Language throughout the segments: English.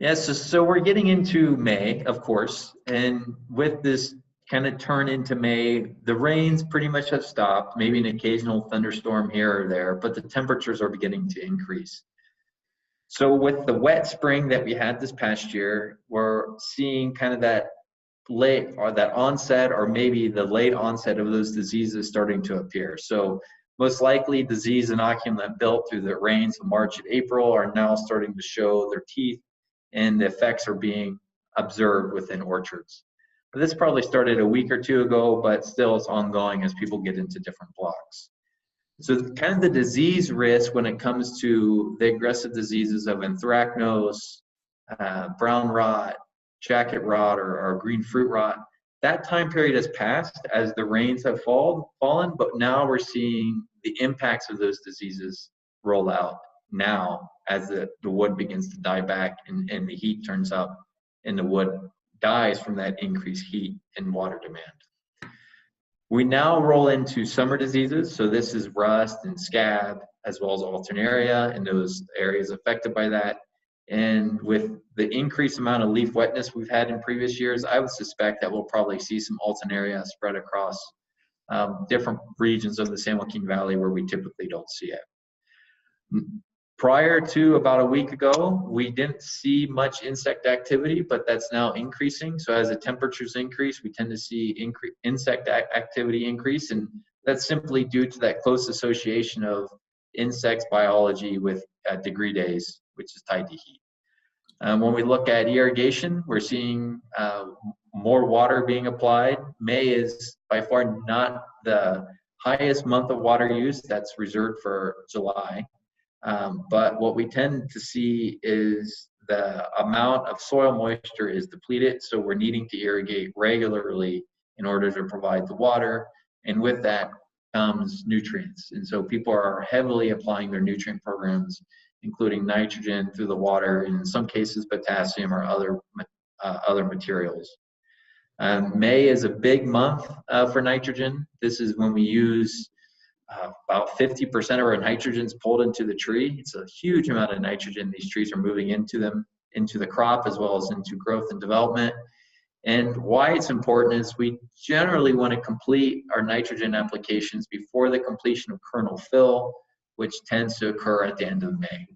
Yes, so we're getting into May, of course, and with this kind of turn into May, the rains pretty much have stopped, maybe an occasional thunderstorm here or there, but the temperatures are beginning to increase. So with the wet spring that we had this past year, we're seeing kind of that late or that onset or maybe the late onset of those diseases starting to appear. So most likely disease inoculum that built through the rains of March and April are now starting to show their teeth, and the effects are being observed within orchards. But this probably started a week or two ago, but still it's ongoing as people get into different blocks. So kind of the disease risk when it comes to the aggressive diseases of anthracnose, brown rot, jacket rot, or green fruit rot, that time period has passed as the rains have fallen, but now we're seeing the impacts of those diseases roll out now as the wood begins to die back and the heat turns up and the wood dies from that increased heat and water demand. We now roll into summer diseases. So this is rust and scab, as well as alternaria and those areas affected by that. And with the increased amount of leaf wetness we've had in previous years, I would suspect that we'll probably see some alternaria spread across different regions of the San Joaquin Valley where we typically don't see it. Prior to about a week ago, we didn't see much insect activity, but that's now increasing. So as the temperatures increase, we tend to see insect activity increase, and that's simply due to that close association of insects biology with degree days, which is tied to heat. When we look at irrigation, we're seeing more water being applied. May is by far not the highest month of water use. That's reserved for July. But what we tend to see is the amount of soil moisture is depleted, so we're needing to irrigate regularly in order to provide the water, and with that comes nutrients. And so people are heavily applying their nutrient programs, including nitrogen through the water, and in some cases potassium or other materials. May is a big month for nitrogen. This is when we use about 50% of our nitrogen is pulled into the tree. It's a huge amount of nitrogen these trees are moving into the crop, as well as into growth and development. And why it's important is we generally want to complete our nitrogen applications before the completion of kernel fill, which tends to occur at the end of May.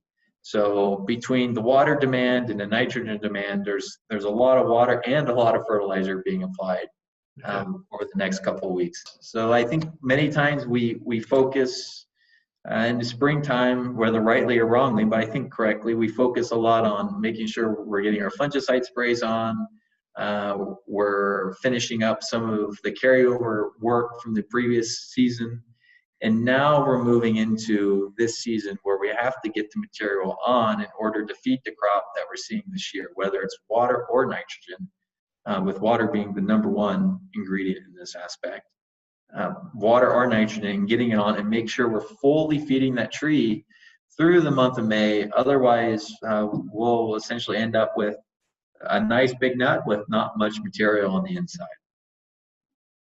So between the water demand and the nitrogen demand, there's a lot of water and a lot of fertilizer being applied over the next couple of weeks. So I think many times we focus in the springtime, whether rightly or wrongly, but I think correctly, we focus a lot on making sure we're getting our fungicide sprays on. We're finishing up some of the carryover work from the previous season. And now we're moving into this season where we have to get the material on in order to feed the crop that we're seeing this year, whether it's water or nitrogen. With water being the #1 ingredient in this aspect. Water or nitrogen, getting it on and make sure we're fully feeding that tree through the month of May. Otherwise, we'll essentially end up with a nice big nut with not much material on the inside.